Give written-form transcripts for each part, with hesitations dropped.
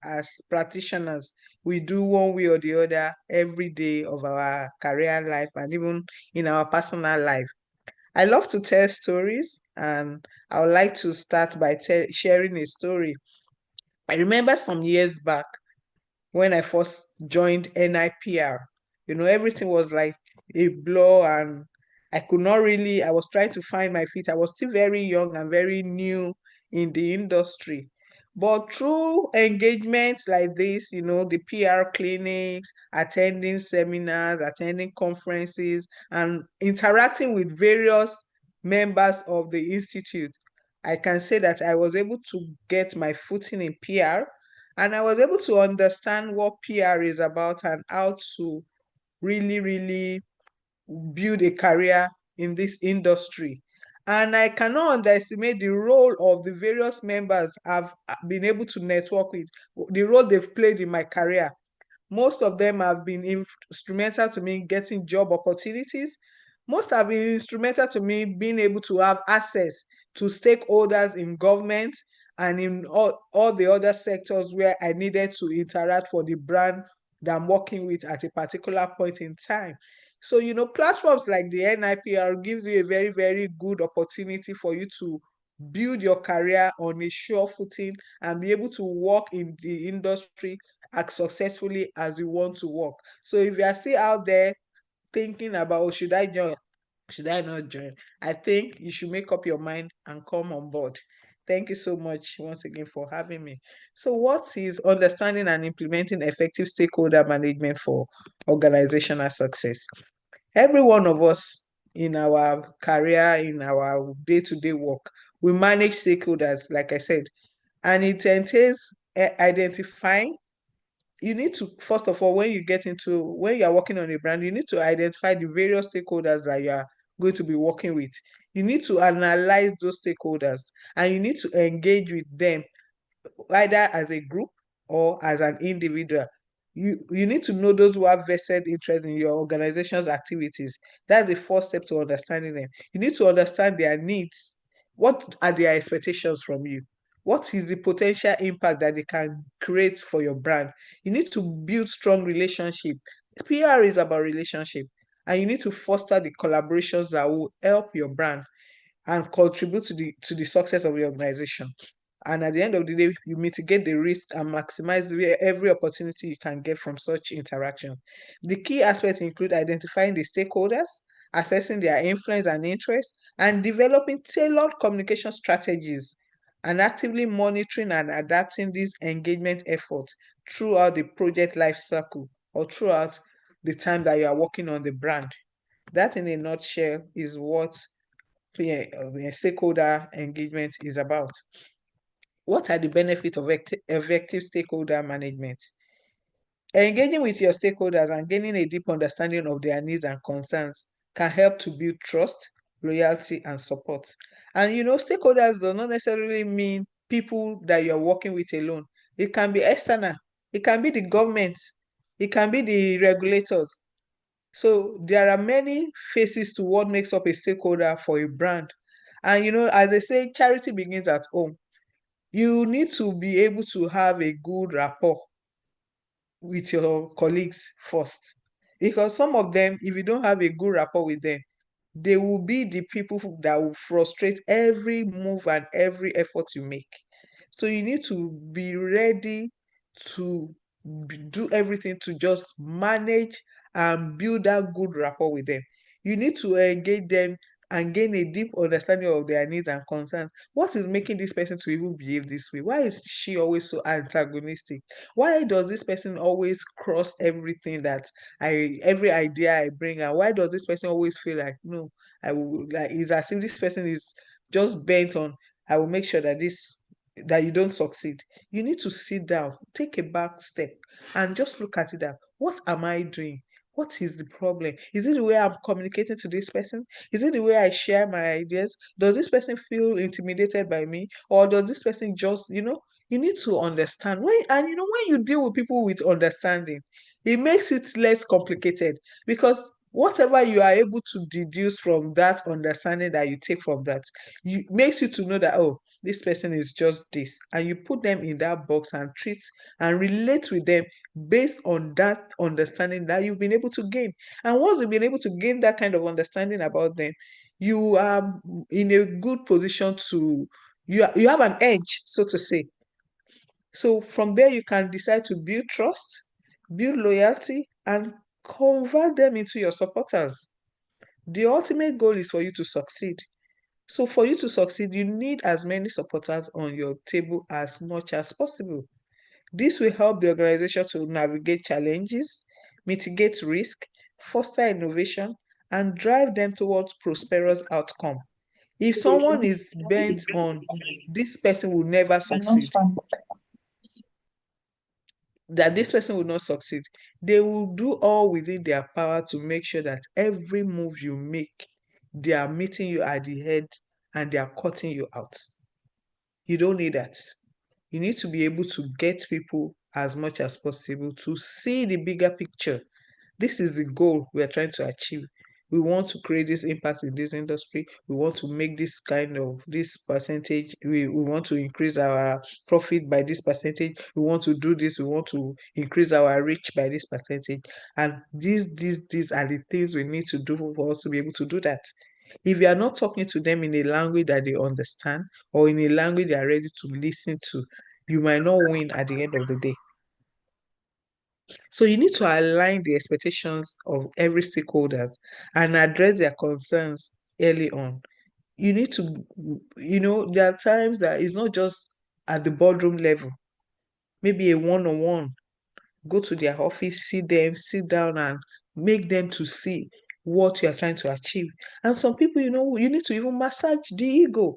as practitioners, we do one way or the other every day of our career life and even in our personal life. I love to tell stories, and I would like to start by sharing a story. I remember some years back when I first joined NIPR. Everything was like a blur, and I was trying to find my feet. I was still very young and very new in the industry. But through engagements like this, the PR clinics, attending seminars, attending conferences, and interacting with various members of the institute, I can say that I was able to get my footing in PR, and I was able to understand what PR is about and how to really, really build a career in this industry. And I cannot underestimate the role of the various members I've been able to network with, the role they've played in my career. Most of them have been instrumental to me getting job opportunities. Most have been instrumental to me being able to have access to stakeholders in government and in all the other sectors where I needed to interact for the brand that I'm working with at a particular point in time. So, platforms like the NIPR gives you a very, very good opportunity for you to build your career on a sure footing and be able to work in the industry as successfully as you want to work. So if you are still out there thinking about, oh, should I join? Should I not join? I think you should make up your mind and come on board. Thank you so much once again for having me. So, what is understanding and implementing effective stakeholder management for organizational success? Every one of us in our career, in our day to day work, we manage stakeholders, like I said, and it entails identifying. You need to, first of all, when you are working on a brand, you need to identify the various stakeholders that you are going to be working with. You need to analyze those stakeholders, and you need to engage with them either as a group or as an individual. You need to know those who have vested interest in your organization's activities. That's the first step to understanding them. You need to understand their needs. What are their expectations from you? What is the potential impact that they can create for your brand? You need to build strong relationship. PR is about relationship, and you need to foster the collaborations that will help your brand and contribute to the success of the organization. And at the end of the day, you mitigate the risk and maximize every opportunity you can get from such interaction. The key aspects include identifying the stakeholders, assessing their influence and interest, and developing tailored communication strategies, and actively monitoring and adapting these engagement efforts throughout the project life cycle or throughout the time that you are working on the brand. That, in a nutshell, is what stakeholder engagement is about. What are the benefits of effective stakeholder management? Engaging with your stakeholders and gaining a deep understanding of their needs and concerns can help to build trust, loyalty, and support. And stakeholders do not necessarily mean people that you're working with alone. It can be external, it can be the government, it can be the regulators. So there are many faces to what makes up a stakeholder for a brand. And as they say, charity begins at home. You need to be able to have a good rapport with your colleagues first. Because some of them, if you don't have a good rapport with them, they will be the people that will frustrate every move and every effort you make. So you need to be ready to do everything to just manage and build that good rapport with them. You need to engage them and gain a deep understanding of their needs and concerns. What is making this person to even behave this way? Why is she always so antagonistic? Why does this person always cross everything that every idea I bring? And why does this person always feel like, no, I will, like, it's as if this person is just bent on, I will make sure that you don't succeed. You need to sit down, take a back step, and just look at it that, what am I doing? What is the problem? Is it the way I'm communicating to this person? Is it the way I share my ideas? Does this person feel intimidated by me? Or does this person just, you need to understand. When you deal with people with understanding, it makes it less complicated, because whatever you are able to deduce from that understanding that you take from that, you makes you to know that, oh, this person is just this, and you put them in that box and treat and relate with them based on that understanding that you've been able to gain. And once you've been able to gain that kind of understanding about them, you are in a good position to, you have an edge, so to say. So from there, you can decide to build trust, build loyalty, and convert them into your supporters. The ultimate goal is for you to succeed. So for you to succeed, you need as many supporters on your table as much as possible. This will help the organization to navigate challenges, mitigate risk, foster innovation, and drive them towards prosperous outcome. If someone is bent on this person will never succeed, that this person will not succeed, they will do all within their power to make sure that every move you make, they are meeting you at the head and they are cutting you out. You don't need that. You need to be able to get people as much as possible to see the bigger picture. This is the goal we are trying to achieve. We want to create this impact in this industry. We want to make this kind of this percentage. We want to increase our profit by this percentage. We want to do this. We want to increase our reach by this percentage. And these are the things we need to do for us to be able to do that. If you are not talking to them in a language that they understand or in a language they are ready to listen to, you might not win at the end of the day. So you need to align the expectations of every stakeholders and address their concerns early on. You need to, there are times that it's not just at the boardroom level, maybe a one-on-one, go to their office, see them, sit down and make them to see what you are trying to achieve. And some people, you need to even massage the ego.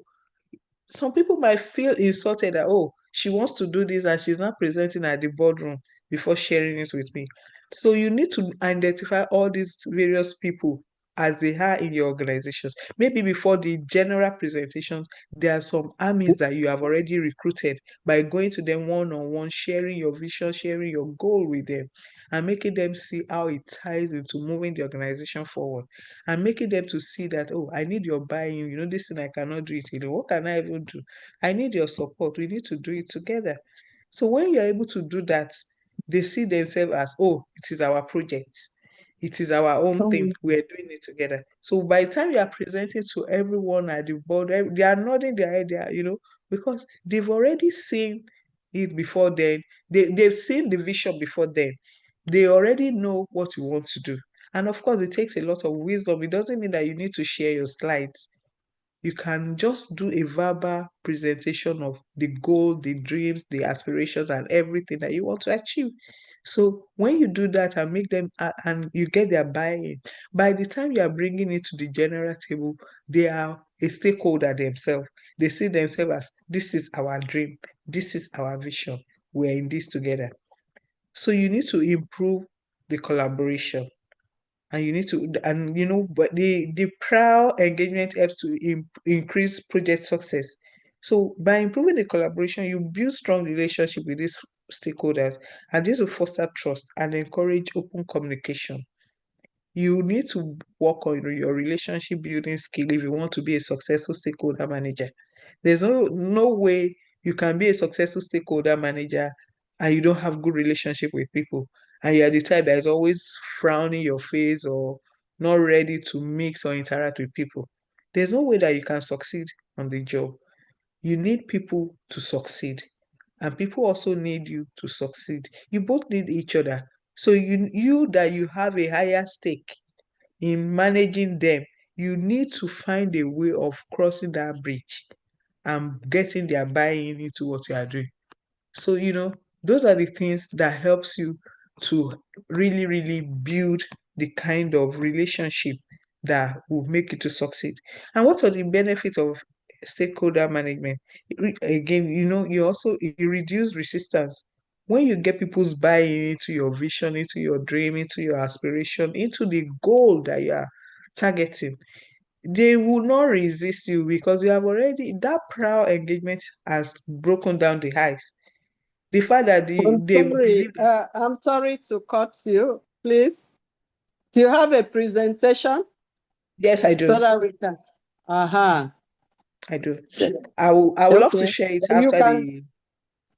Some people might feel insulted that, oh, she wants to do this and she's not presenting at the boardroom before sharing it with me. So you need to identify all these various people as they are in your organizations. Maybe before the general presentations, there are some armies that you have already recruited by going to them one-on-one, sharing your vision, sharing your goal with them, and making them see how it ties into moving the organization forward, and making them to see that, oh, I need your buy-in, this thing I cannot do it alone. What can I even do? I need your support. We need to do it together. So when you're able to do that, they see themselves as, oh, it is our project. It is our own thing. We are doing it together. So by the time you are presenting to everyone at the board, they are nodding their head, because they've already seen it before then. They've seen the vision before then. They already know what you want to do. And of course, it takes a lot of wisdom. It doesn't mean that you need to share your slides. You can just do a verbal presentation of the goal, the dreams, the aspirations, and everything that you want to achieve. So when you do that and make them, and you get their buy-in, by the time you are bringing it to the general table, they are a stakeholder themselves. They see themselves as, this is our dream, this is our vision. We're in this together. So you need to improve the collaboration, and you need to, and but the prior engagement helps to increase project success. So by improving the collaboration, you build strong relationship with these stakeholders, and this will foster trust and encourage open communication. You need to work on your relationship building skill if you want to be a successful stakeholder manager. There's no way you can be a successful stakeholder manager and you don't have good relationship with people, and you're the type that is always frowning your face or not ready to mix or interact with people. There's no way that you can succeed on the job. You need people to succeed, and people also need you to succeed. You both need each other. So you that you have a higher stake in managing them, you need to find a way of crossing that bridge and getting their buy-in into what you are doing. So, those are the things that helps you to really, really build the kind of relationship that will make you to succeed. And what are the benefits of stakeholder management? Again, you reduce resistance. When you get people's buy-in into your vision, into your dream, into your aspiration, into the goal that you are targeting, they will not resist you because you have already, that prior engagement has broken down the ice. The fact that they believe that, I'm sorry to cut you, please. Do you have a presentation Yes, I so do. that we can? Uh-huh. I do. I would love to Okay. share it You after can, the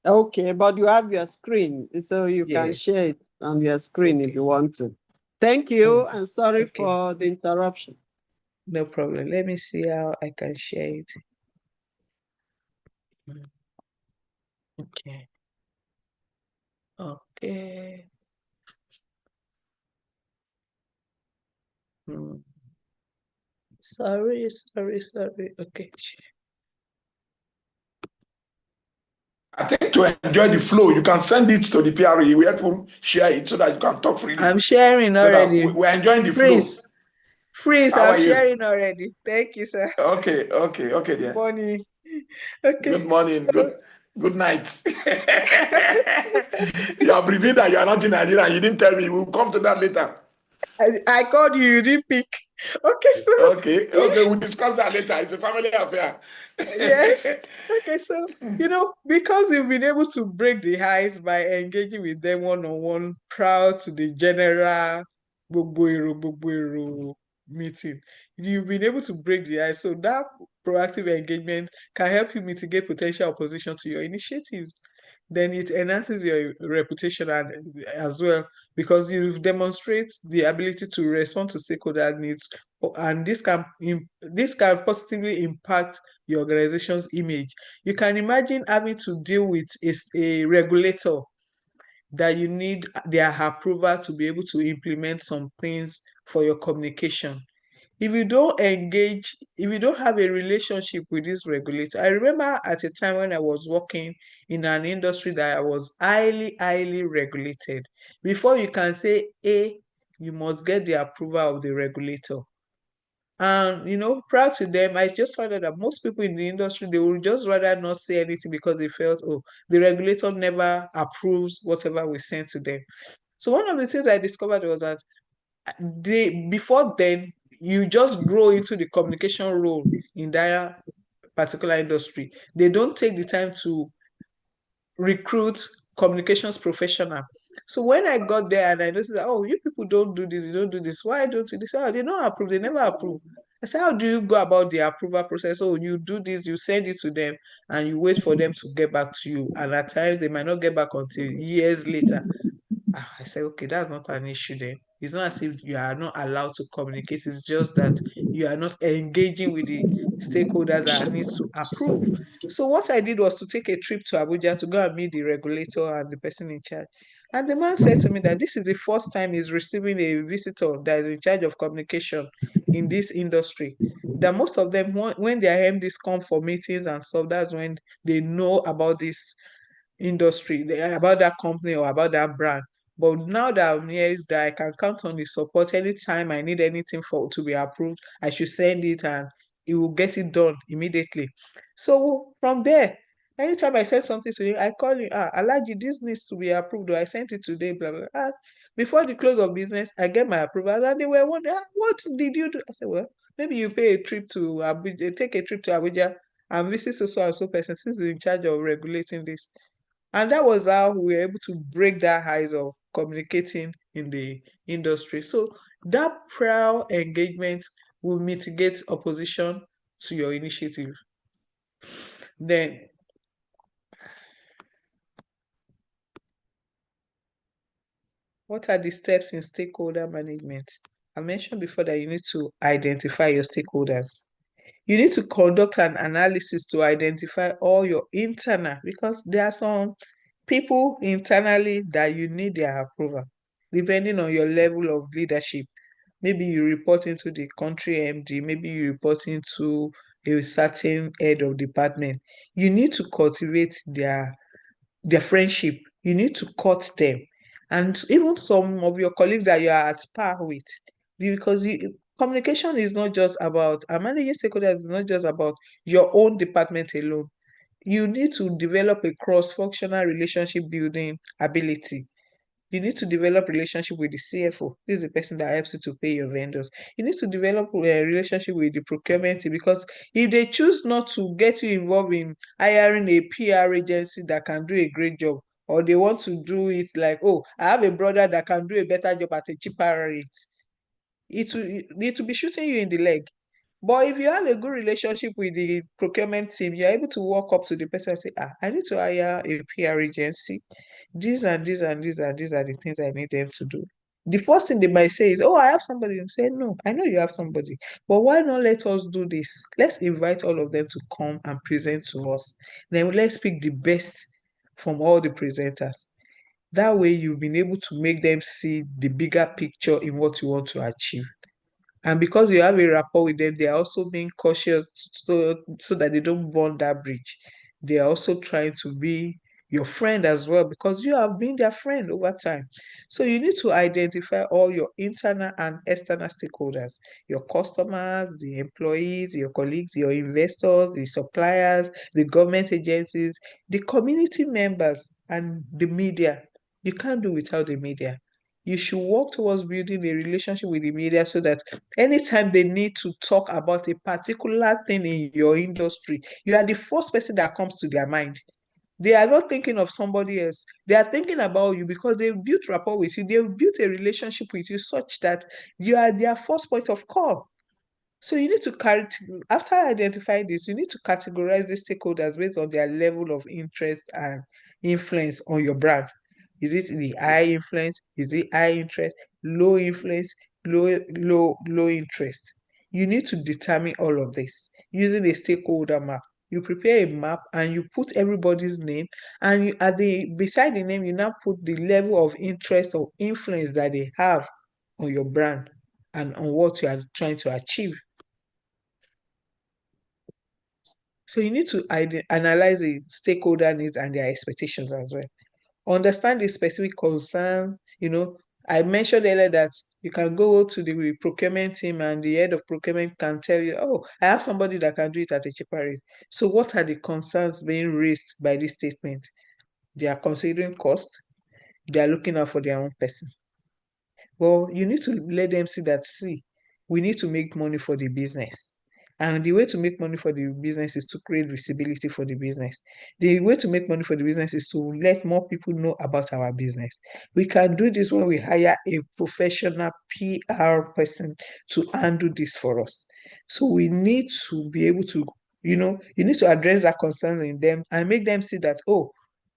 okay, but you have your screen, so you can yeah. share it on your screen if Okay. you want to. Thank you, Mm, and sorry okay. for the interruption. No problem. Let me see how I can share it. Mm, okay. Okay. Mm, sorry. Okay. I think to enjoy the flow, you can send it to the PRE. We have to share it so that you can talk freely. I'm sharing So that already. we're enjoying the flow. Freeze. Freeze. How I'm are you? sharing already. Thank you, sir. Okay, Good then. morning. Okay. Good morning. So Good night. You have revealed that you are not in Nigeria. You didn't tell me. We'll come to that later. I called you, you didn't pick. Okay, so yeah. Okay, we'll discuss that later. It's a family affair. Yes. Okay, so because you've been able to break the ice by engaging with them one on one prior to the general gbogbo ero meeting, you've been able to break the ice. So that proactive engagement can help you mitigate potential opposition to your initiatives. Then it enhances your reputation and as well because you demonstrate the ability to respond to stakeholder needs, and this can positively impact your organization's image. You can imagine having to deal with a regulator that you need their approval to be able to implement some things for your communication. If you don't engage, if you don't have a relationship with this regulator, I remember at a time when I was working in an industry that was highly regulated. Before you can say A, you must get the approval of the regulator. And proud to them, I just found out that most people in the industry they would just rather not say anything because they felt, oh, the regulator never approves whatever we send to them. So one of the things I discovered was that they before then you just grow into the communication role in that particular industry. They don't take the time to recruit communications professional. So when I got there and I noticed that, oh, you people don't do this, you don't do this. Why don't you? They say, oh, they don't approve, they never approve. I said, how do you go about the approval process? Oh, you do this, you send it to them, and you wait for them to get back to you. And at times they might not get back until years later. I said, okay, that's not an issue then. It's not as if you are not allowed to communicate. It's just that you are not engaging with the stakeholders that needs to approve. So what I did was to take a trip to Abuja to go and meet the regulator and the person in charge. And the man said to me that this is the first time he's receiving a visitor that is in charge of communication in this industry. That most of them, when their MDs come for meetings and stuff, that's when they know about this industry, about that company or about that brand. But now that I'm here, that I can count on the support anytime I need anything for to be approved, I should send it and it will get it done immediately. So from there, anytime I send something to him, I call him, Alaji, this needs to be approved, or I sent it today, blah, blah, blah. Before the close of business, I get my approval, and they were wondering, what did you do? I said, well, maybe you pay a trip to Abuja, take a trip to Abuja and visit so and so person since he's in charge of regulating this. And that was how we were able to break that ice of communicating in the industry. So that prior engagement will mitigate opposition to your initiative. Then, what are the steps in stakeholder management? I mentioned before that you need to identify your stakeholders. You need to conduct an analysis to identify all your internal, because there are some people internally that you need their approval, depending on your level of leadership. Maybe you report into the country MD, maybe you report into a certain head of department. You need to cultivate their friendship. You need to cut them. And even some of your colleagues that you are at par with, because communication is not just about, managing stakeholders is not just about your own department alone. You need to develop a cross-functional relationship building ability. You need to develop relationship with the CFO. This is the person that helps you to pay your vendors. You need to develop a relationship with the procurement team, because if they choose not to get you involved in hiring a PR agency that can do a great job, or they want to do it like, oh, I have a brother that can do a better job at a cheaper rate, it will be shooting you in the leg. But if you have a good relationship with the procurement team, you're able to walk up to the person and say, I need to hire a PR agency. These and these and these and these are the things I need them to do. The first thing they might say is, oh, I have somebody. You say, no, I know you have somebody. But why not let us do this? Let's invite all of them to come and present to us. Then let's pick the best from all the presenters. That way, you've been able to make them see the bigger picture in what you want to achieve. And because you have a rapport with them, they are also being cautious so that they don't burn that bridge. They are also trying to be your friend as well because you have been their friend over time. So you need to identify all your internal and external stakeholders, your customers, the employees, your colleagues, your investors, the suppliers, the government agencies, the community members, and the media. You can't do without the media. You should work towards building a relationship with the media so that anytime they need to talk about a particular thing in your industry, you are the first person that comes to their mind. They are not thinking of somebody else. They are thinking about you because they've built rapport with you. They've built a relationship with you such that you are their first point of call. So you need to after identifying this, you need to categorize the stakeholders based on their level of interest and influence on your brand. Is it the high influence? Is it high interest? Low influence? Low interest? You need to determine all of this using a stakeholder map. You prepare a map and you put everybody's name, and you at the beside the name, you now put the level of interest or influence that they have on your brand and on what you are trying to achieve. So you need to analyze the stakeholder needs and their expectations as well. Understand the specific concerns. I mentioned earlier that you can go to the procurement team and the head of procurement can tell you, oh, I have somebody that can do it at a cheaper rate. So what are the concerns being raised by this statement? They are considering cost. They are looking out for their own person. Well, you need to let them see, we need to make money for the business. And the way to make money for the business is to create visibility for the business. The way to make money for the business is to let more people know about our business. We can do this when we hire a professional PR person to handle this for us. So we need to be able to, you need to address that concern in them and make them see that, oh,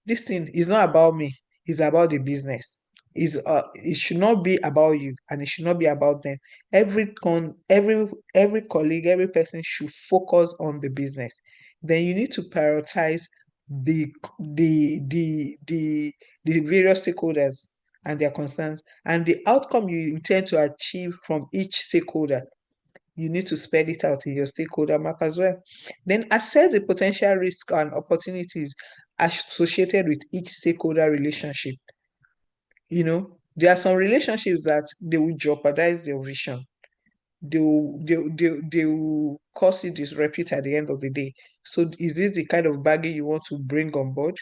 this thing is not about me, it's about the business. It should not be about you and it should not be about them. Every colleague, every person should focus on the business. Then you need to prioritize the the the the the various stakeholders and their concerns and the outcome you intend to achieve from each stakeholder. You need to spell it out in your stakeholder map as well. Then assess the potential risks and opportunities associated with each stakeholder relationship. There are some relationships that they will jeopardize their vision. They will cause you disrepute at the end of the day. So is this the kind of baggage you want to bring on board,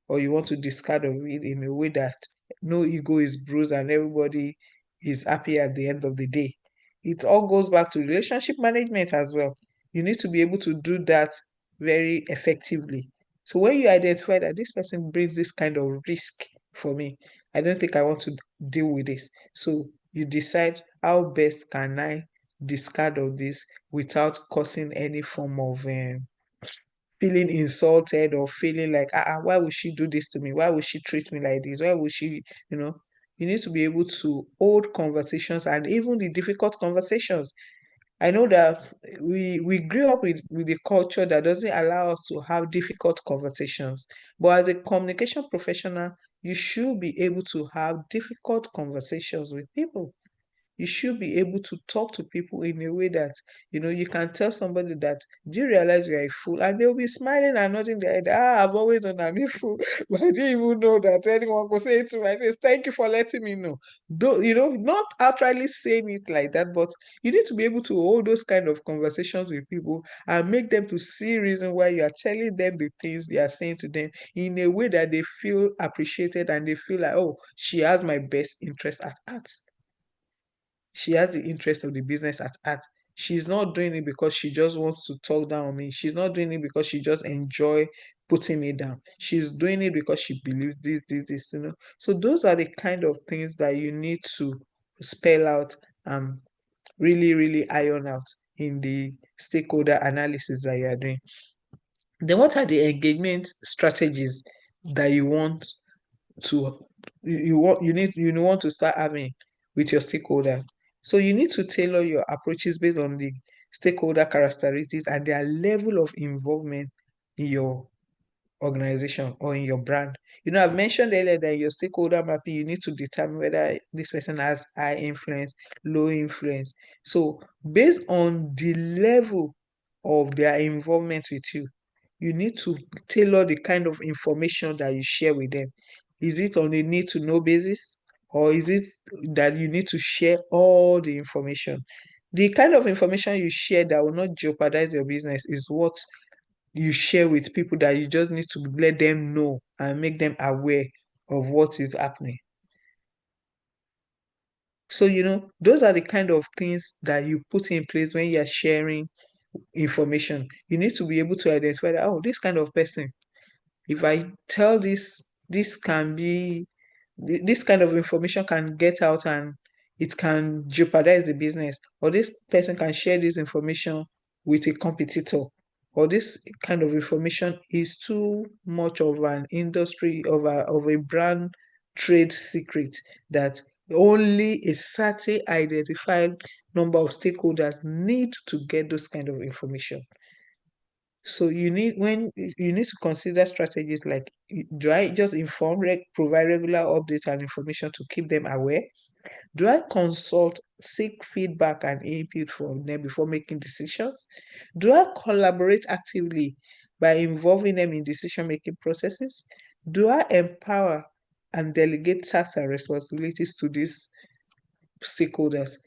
or you want to discard of it in a way that no ego is bruised and everybody is happy at the end of the day? It all goes back to relationship management as well. You need to be able to do that very effectively. So when you identify that this person brings this kind of risk for me, I don't think I want to deal with this. So you decide, how best can I discard of this without causing any form of feeling insulted or feeling like, why would she do this to me? Why would she treat me like this? Why would she, you know? You need to be able to hold conversations and even the difficult conversations. I know that we grew up with a culture that doesn't allow us to have difficult conversations. But as a communication professional, you should be able to have difficult conversations with people. You should be able to talk to people in a way that you can tell somebody that, do you realize you're a fool? And they'll be smiling and nodding their head. I've always known I'm a fool, but I didn't even know that anyone could say it to my face. Thank you for letting me know. Though, not outrightly saying it like that, but you need to be able to hold those kind of conversations with people and make them to see reason why you are telling them the things you are saying to them in a way that they feel appreciated and they feel like, oh, she has my best interest at heart. She has the interest of the business at heart. She's not doing it because she just wants to talk down on me. She's not doing it because she just enjoy putting me down. She's doing it because she believes this. So those are the kind of things that you need to spell out really, really iron out in the stakeholder analysis that you are doing. Then what are the engagement strategies that you want to you want to start having with your stakeholder? So you need to tailor your approaches based on the stakeholder characteristics and their level of involvement in your organization or in your brand. I've mentioned earlier that your stakeholder mapping, you need to determine whether this person has high influence, low influence. So based on the level of their involvement with you, you need to tailor the kind of information that you share with them. Is it on a need to know basis, or is it that you need to share all the information? The kind of information you share that will not jeopardize your business is what you share with people that you just need to let them know and make them aware of what is happening. So, those are the kind of things that you put in place when you're sharing information. You need to be able to identify that, oh, this kind of person, if I tell this can be this kind of information can get out and it can jeopardize the business, or this person can share this information with a competitor, or this kind of information is too much of an industry of a brand trade secret that only a certain identified number of stakeholders need to get those kind of information. So you need to consider strategies like, do I just provide regular updates and information to keep them aware? Do I consult, seek feedback and input from them before making decisions? Do I collaborate actively by involving them in decision-making processes? Do I empower and delegate tasks and responsibilities to these stakeholders?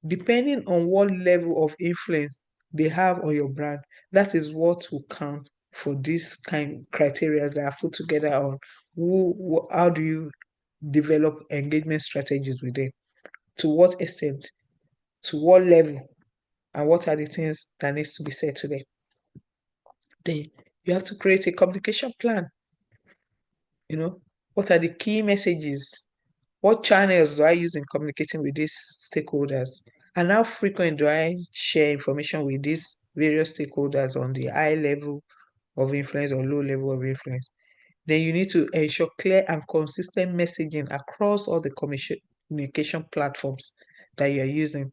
Depending on what level of influence they have on your brand, that is what will count for these kind criteria that are put together on how do you develop engagement strategies with them, to what extent, to what level, and what are the things that needs to be said to them. Then you have to create a communication plan. What are the key messages? What channels do I use in communicating with these stakeholders? And how frequent do I share information with these various stakeholders on the high level of influence or low level of influence? Then you need to ensure clear and consistent messaging across all the communication platforms that you're using.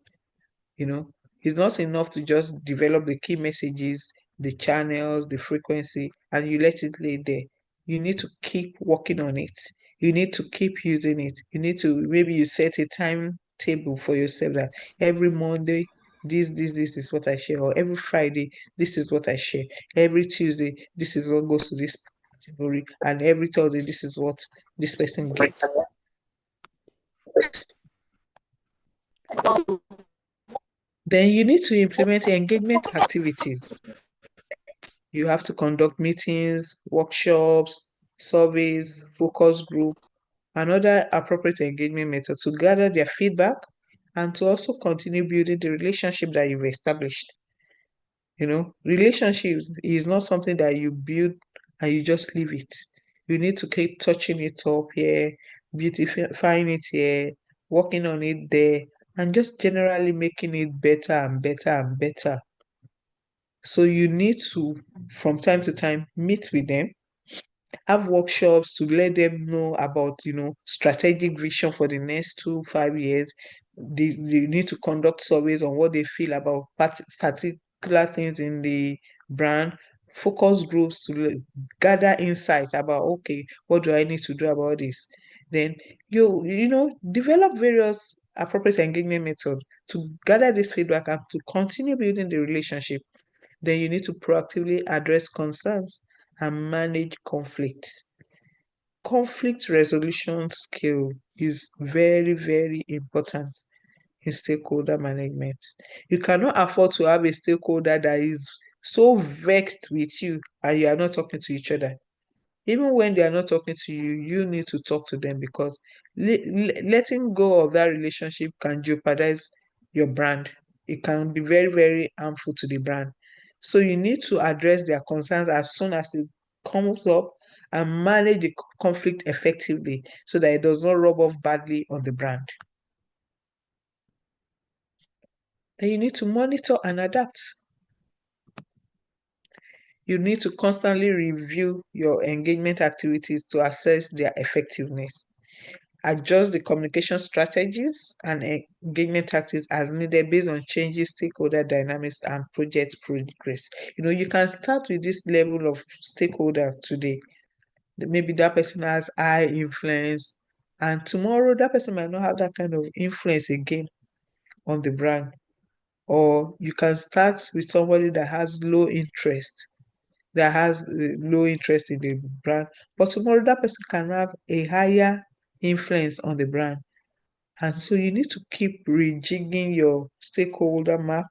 It's not enough to just develop the key messages, the channels, the frequency, and you let it lay there. You need to keep working on it. You need to keep using it. Maybe you set a timetable for yourself that every Monday, this is what I share, or every Friday, this is what I share. Every Tuesday, this is what goes to this category, and every Thursday, this is what this person gets. Then you need to implement engagement activities. You have to conduct meetings, workshops, surveys, focus group, and other appropriate engagement methods to gather their feedback and to also continue building the relationship that you've established. Relationships is not something that you build and you just leave it. You need to keep touching it up here, beautifying it here, working on it there, and just generally making it better and better and better. So you need to, from time to time, meet with them, have workshops to let them know about, strategic vision for the next 2 5 years. They need to conduct surveys on what they feel about particular things in the brand, focus groups to gather insights about, okay, what do I need to do about this? Then develop various appropriate engagement methods to gather this feedback and to continue building the relationship. Then you need to proactively address concerns and manage conflicts. Conflict resolution skill is very, very important in stakeholder management. You cannot afford to have a stakeholder that is so vexed with you and you are not talking to each other. Even when they are not talking to you, you need to talk to them, because letting go of that relationship can jeopardize your brand. It can be very, very harmful to the brand. So you need to address their concerns as soon as it comes up and manage the conflict effectively so that it does not rub off badly on the brand. Then you need to monitor and adapt. You need to constantly review your engagement activities to assess their effectiveness. Adjust the communication strategies and engagement tactics as needed based on changing stakeholder dynamics and project progress. You can start with this level of stakeholder today. Maybe that person has high influence, and tomorrow that person might not have that kind of influence again on the brand. Or you can start with somebody that has low interest in the brand, but tomorrow that person can have a higher influence on the brand. And so you need to keep rejigging your stakeholder map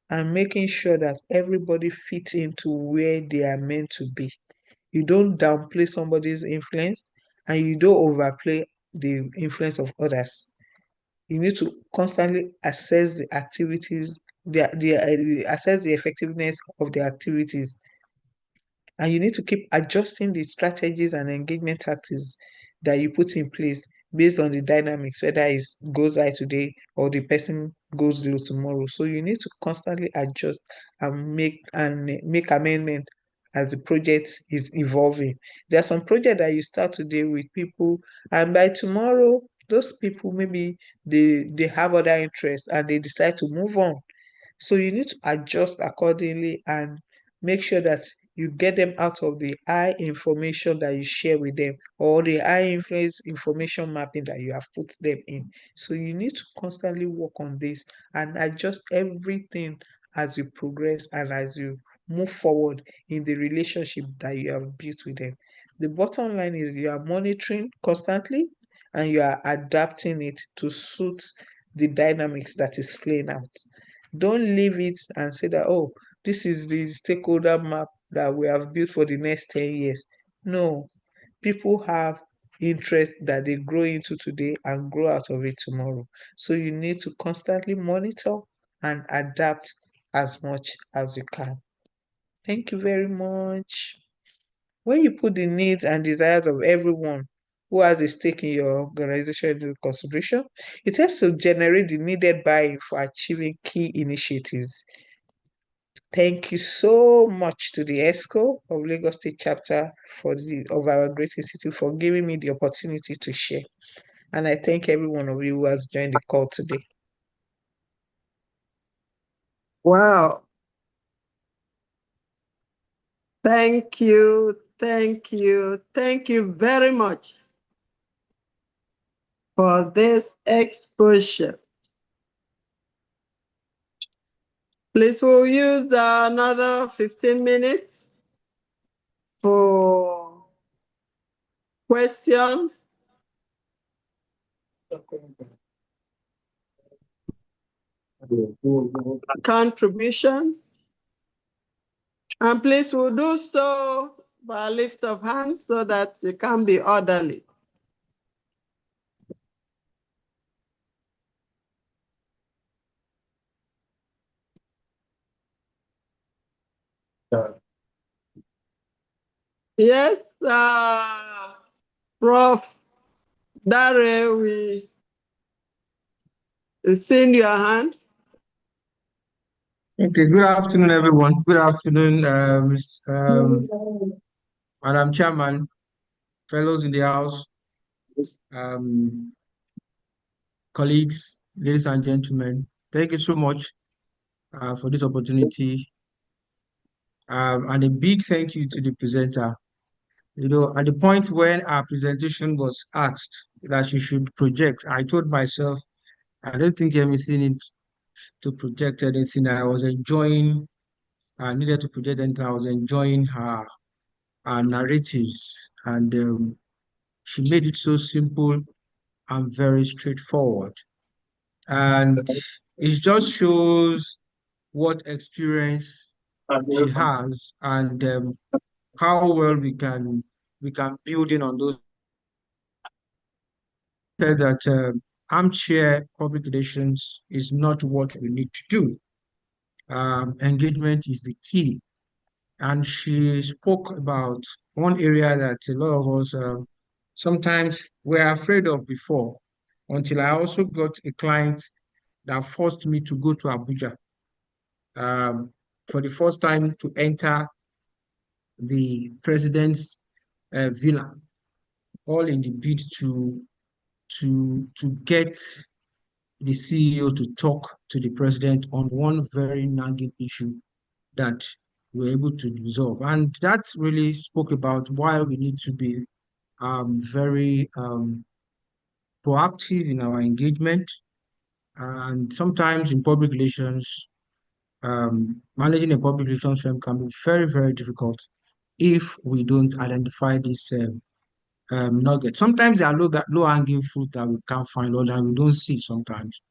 and making sure that everybody fits into where they are meant to be. You don't downplay somebody's influence, and you don't overplay the influence of others. You need to constantly assess the activities, assess the effectiveness of the activities, and you need to keep adjusting the strategies and engagement tactics that you put in place based on the dynamics, whether it goes high today or the person goes low tomorrow. So you need to constantly adjust and make amendment as the project is evolving. There are some projects that you start today with people, and by tomorrow those people, maybe they have other interests and they decide to move on. So you need to adjust accordingly and make sure that you get them out of the high information that you share with them, or the high influence information mapping that you have put them in. So you need to constantly work on this and adjust everything as you progress and as you move forward in the relationship that you have built with them. The bottom line is you are monitoring constantly and you are adapting it to suit the dynamics that is playing out. Don't leave it and say that, oh, this is the stakeholder map that we have built for the next 10 years. No, people have interest that they grow into today and grow out of it tomorrow. So you need to constantly monitor and adapt as much as you can. Thank you very much. When you put the needs and desires of everyone who has a stake in your organization into consideration, it helps to generate the needed buy-in for achieving key initiatives. Thank you so much to the ESCO of Lagos State Chapter of our Great Institute for giving me the opportunity to share. And I thank every one of you who has joined the call today. Wow. Thank you, thank you, thank you very much for this exposure. Please, we'll use another 15 minutes for questions, contributions, and please, we'll do so by a lift of hands so that you can be orderly. Yes, Prof. Dare, we seen your hand. Okay, good afternoon, everyone. Good afternoon, Madam Chairman, fellows in the House, um, colleagues, ladies and gentlemen. Thank you so much for this opportunity. And a big thank you to the presenter. At the point when our presentation was asked that she should project, I told myself, I don't think anything needs to project anything. I needed to project anything. I was enjoying her narratives. And she made it so simple and very straightforward. And it just shows what experience she has and how well we can build in on those. Said that armchair public relations is not what we need to do. Engagement is the key. And she spoke about one area that a lot of us sometimes were afraid of before, until I also got a client that forced me to go to Abuja for the first time to enter the president's villa, all in the bid to get the CEO to talk to the president on one very nagging issue that we're able to resolve. And that really spoke about why we need to be very proactive in our engagement. And sometimes in public relations, managing a public relations firm can be very, very difficult if we don't identify this nugget. Sometimes there are low-hanging fruit that we can't find or that we don't see sometimes.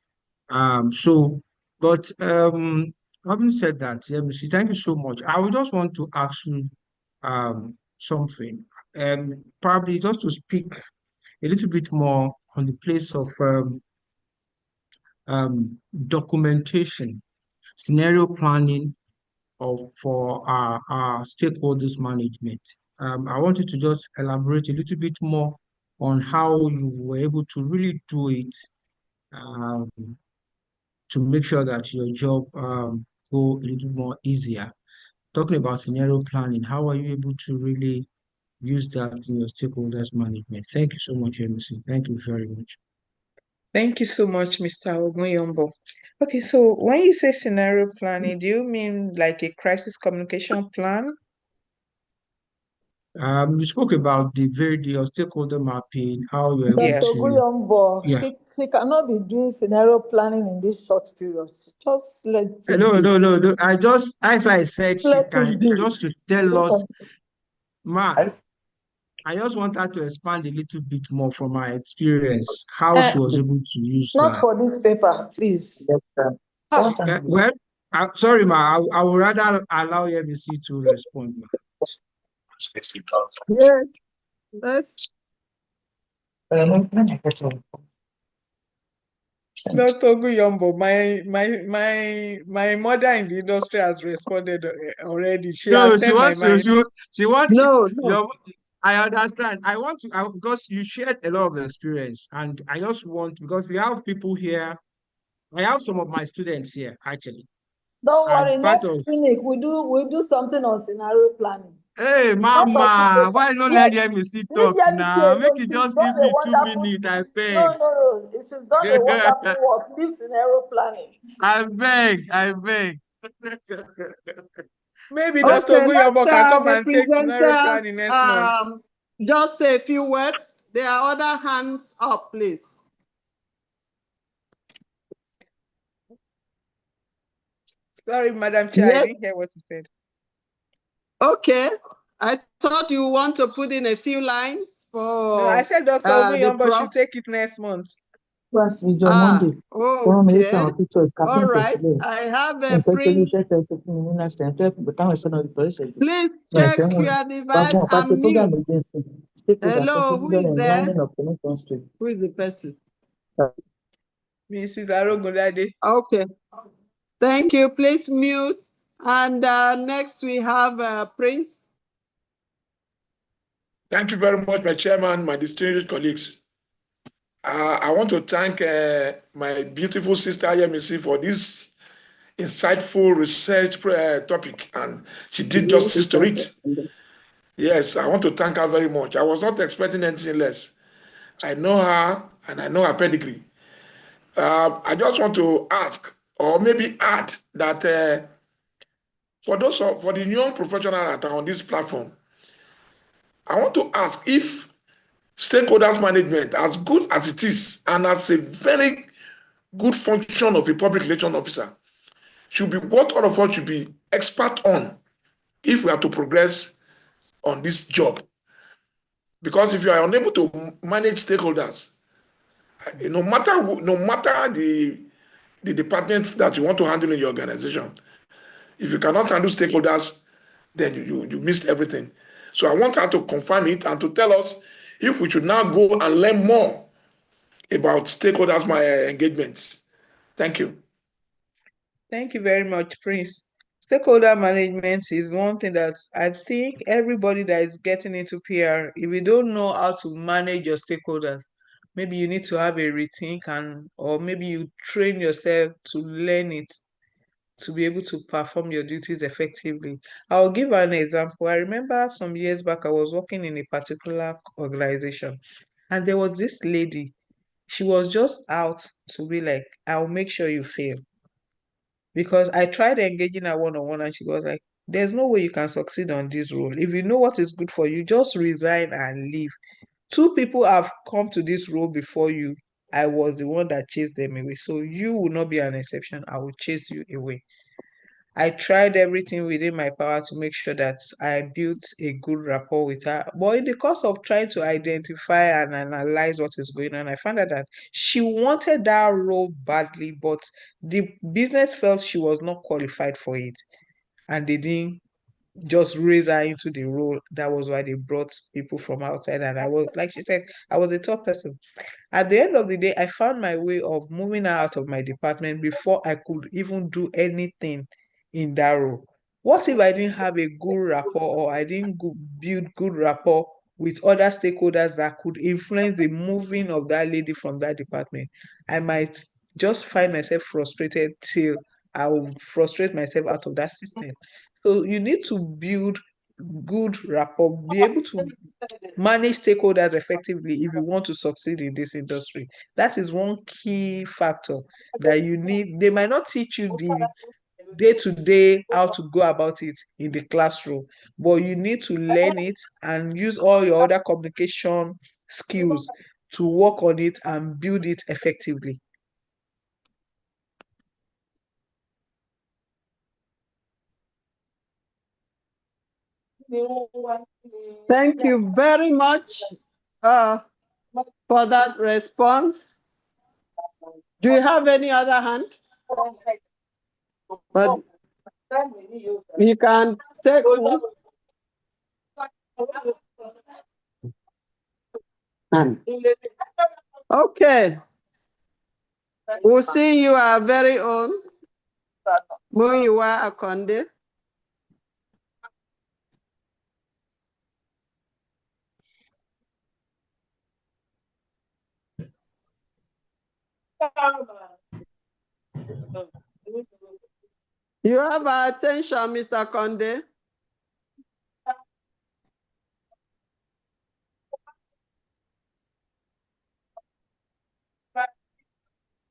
So, but having said that, yeah, Missy, thank you so much. I would just want to ask you something, probably just to speak a little bit more on the place of documentation, scenario planning for our stakeholders management. I want you to just elaborate a little bit more on how you were able to really do it um, to make sure that your job go a little more easier. Talking about scenario planning, how are you able to really use that in your stakeholders management? Thank you so much, MC. Thank you very much. Thank you so much, Mr. Ogunyombo. Okay, so when you say scenario planning, do you mean like a crisis communication plan? You spoke about your stakeholder mapping, how you're able Yeah. Dr. to, Guyombo, yeah. he cannot be doing scenario planning in this short period. Just let him No, be. no, no, no. That's why I said Just she let can, him be. just to tell us, ma, I just want her to expand a little bit more from her experience, how Uh, she was able to use not for this paper, please. Ah, well, sorry, ma, I would rather allow YBC to respond, ma. Yes, let's. Dr. Guyombo, my mother in the industry has responded already. She No, has she said my wants to, mind. she wants No, no. your, I understand. Because you shared a lot of experience, and I just want, because we have people here, I have some of my students here, actually, don't worry. and part Next of, clinic, we do something on scenario planning. hey, Not on this mama, paper. why not let Yes, MEC leave talk the now? Make alone. it She's just done give a me two wonderful. minutes, I No, beg. no, no. She's done a wonderful work. Leave scenario planning. I beg, I beg. Maybe Dr. Okay, let's Guyombo can have come the and take scenario presenter planning next month. just say a few words. There are other hands up, please. Sorry, Madam Chair, I Yes, didn't hear what you said. okay. I thought you want to put in a few lines No, I for said Dr. the Oguyombo prof. should take it next month. Okay. All right. I have a print. Please check your device and mute. Hello, who is there? Who is the person? Mrs. Arogundade. Okay. Thank you. Please mute. And next we have Prince. Thank you very much, my chairman, my distinguished colleagues. I want to thank my beautiful sister Yemisi for this insightful research topic, and she did justice to it. Yes, I want to thank her very much. I was not expecting anything less. I know her and I know her pedigree. I just want to ask, or maybe add, that for the young professionals that are on this platform, I want to ask if stakeholders management, as good as it is, and as a very good function of a public relation officer, should be what all of us should be expert on if we are to progress on this job. Because if you are unable to manage stakeholders, no matter the department that you want to handle in your organization, if you cannot handle stakeholders, then you missed everything. So I want her to confirm it and to tell us if we should now go and learn more about stakeholders engagements. Thank you. Thank you very much, Prince. Stakeholder management is one thing that I think everybody that is getting into PR, if you don't know how to manage your stakeholders, maybe you need to have a rethink, or maybe you train yourself to learn it to be able to perform your duties effectively. I'll give an example. I remember some years back, I was working in a particular organization, and there was this lady. She was just out to be like, I'll make sure you fail. Because I tried engaging her one on one, and she was like, there's no way you can succeed on this role. If you know what is good for you, just resign and leave. Two people have come to this role before you. I was the one that chased them away. So you will not be an exception. I will chase you away. I tried everything within my power to make sure that I built a good rapport with her. But in the course of trying to identify and analyze what is going on, I found out that she wanted that role badly, but the business felt she was not qualified for it. And they didn't just raise her into the role. That was why they brought people from outside. And I was, like she said, I was a top person. At the end of the day, I found my way of moving her out of my department before I could even do anything in that role. What if I didn't have a good rapport, or I didn't build good rapport with other stakeholders that could influence the moving of that lady from that department? I might just find myself frustrated till I will frustrate myself out of that system. So you need to build good rapport, be able to manage stakeholders effectively if you want to succeed in this industry. That is one key factor that you need. They might not teach you the day to day how to go about it in the classroom, but you need to learn it and use all your other communication skills to work on it and build it effectively. Thank you very much for that response. Do you have any other hand? But you can take. Okay. We'll see you our very own Muyiwa Akonde. You have our attention, Mr. Conde.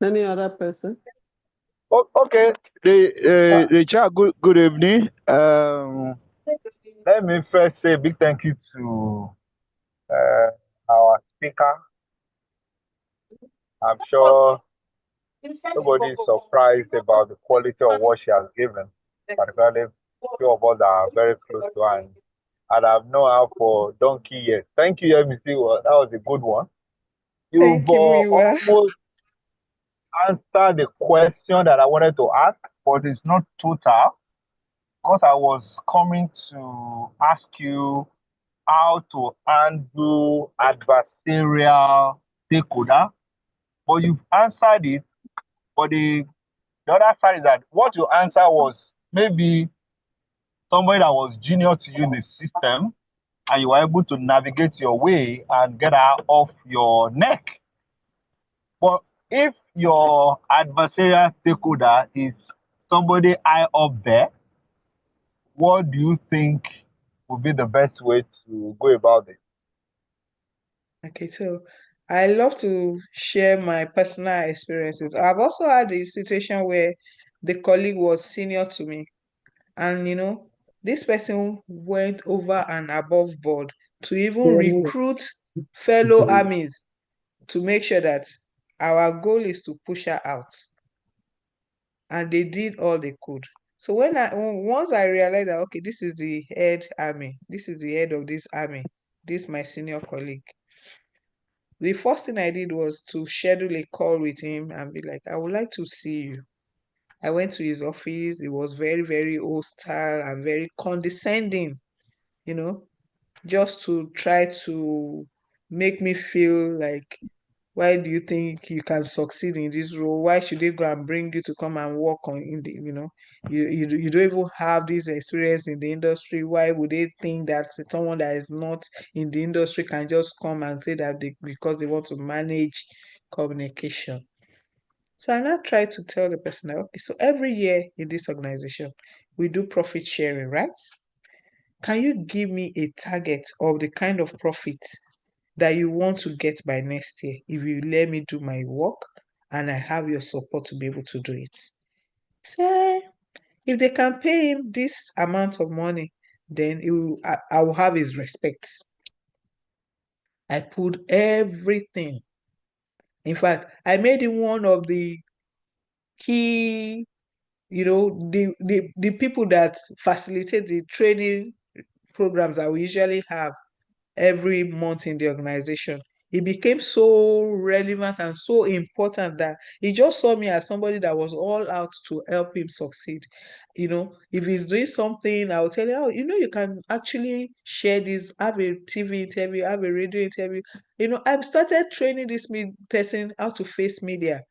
Any other person? Okay, the chair, good evening. Let me first say a big thank you to our speaker. I'm sure nobody is surprised about the quality of what she has given, particularly few of us that are very close to her, and I've known her for donkey years. Thank you, MEC. That was a good one. You've Thank you, Miwa. almost answered the question that I wanted to ask, but it's not total. Because I was coming to ask you how to handle adversarial stakeholder, but you've answered it. But the other side is that what you answer was maybe somebody that was junior to you in the system, and you were able to navigate your way and get her off your neck. But if your adversarial stakeholder is somebody high up there, what do you think would be the best way to go about it? Okay, so I love to share my personal experiences. I've also had a situation where the colleague was senior to me, and this person went over and above board to even recruit fellow armies to make sure that our goal is to push her out. And they did all they could. So once I realized that, okay, this is the head army, this is the head of this army, this my senior colleague. The first thing I did was to schedule a call with him and be like, I would like to see you. I went to his office. It was very, very hostile and very condescending, you know, just to try to make me feel like Why do you think you can succeed in this role? Why should they go and bring you to come and work on in the, you don't even have this experience in the industry. Why would they think that someone that is not in the industry can just come and say that because they want to manage communication? So I now try to tell the person that, okay, so every year in this organization, we do profit sharing, right? Can you give me a target of the kind of profit that you want to get by next year if you let me do my work and I have your support to be able to do it? Say, if they can pay him this amount of money, then I will have his respect. I put everything. In fact, I made him one of the key, the people that facilitate the training programs that we usually have every month in the organization. It became so relevant and so important that he just saw me as somebody that was all out to help him succeed. If he's doing something, I'll tell you, oh, you can actually share this, have a TV interview, have a radio interview. I've started training this person how to face media.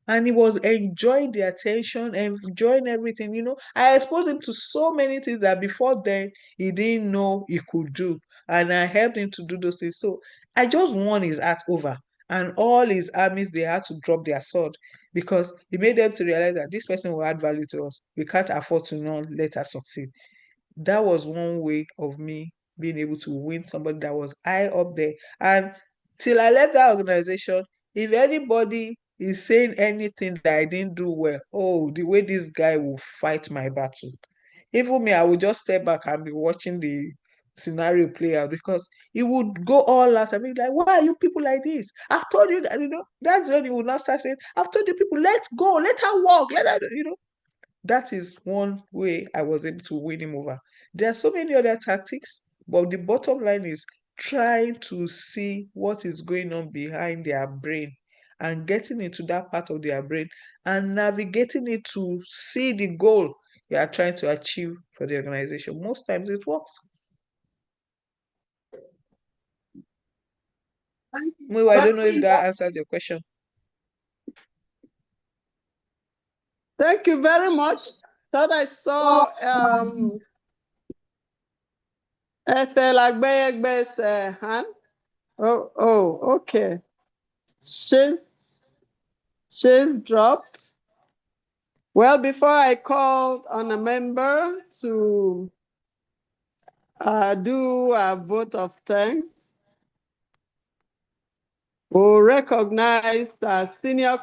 And he was enjoying the attention, enjoying everything. I exposed him to so many things that before then he didn't know he could do, and I helped him to do those things. So I just won his heart over. And all his armies, they had to drop their sword because he made them to realize that this person will add value to us. We can't afford to not let her succeed. That was one way of me being able to win somebody that was high up there. And till I left that organization, if anybody is saying anything that I didn't do well, oh, the way this guy will fight my battle. Even me, I would just step back and be watching the scenario play out because he would go all out and be like, why are you people like this? I've told you that, that's when he would not start saying, I've told you people, let's go, let her walk, let her. That is one way I was able to win him over. There are so many other tactics, but the bottom line is trying to see what is going on behind their brain and getting into that part of their brain and navigating it to see the goal you are trying to achieve for the organization. Most times it works. Well, I don't know if that answers your question. Thank you very much. Thought I saw Ethel Agbeyegbe's hand. Oh, okay. She's dropped. Well, before I call on a member to do a vote of thanks, we'll recognize senior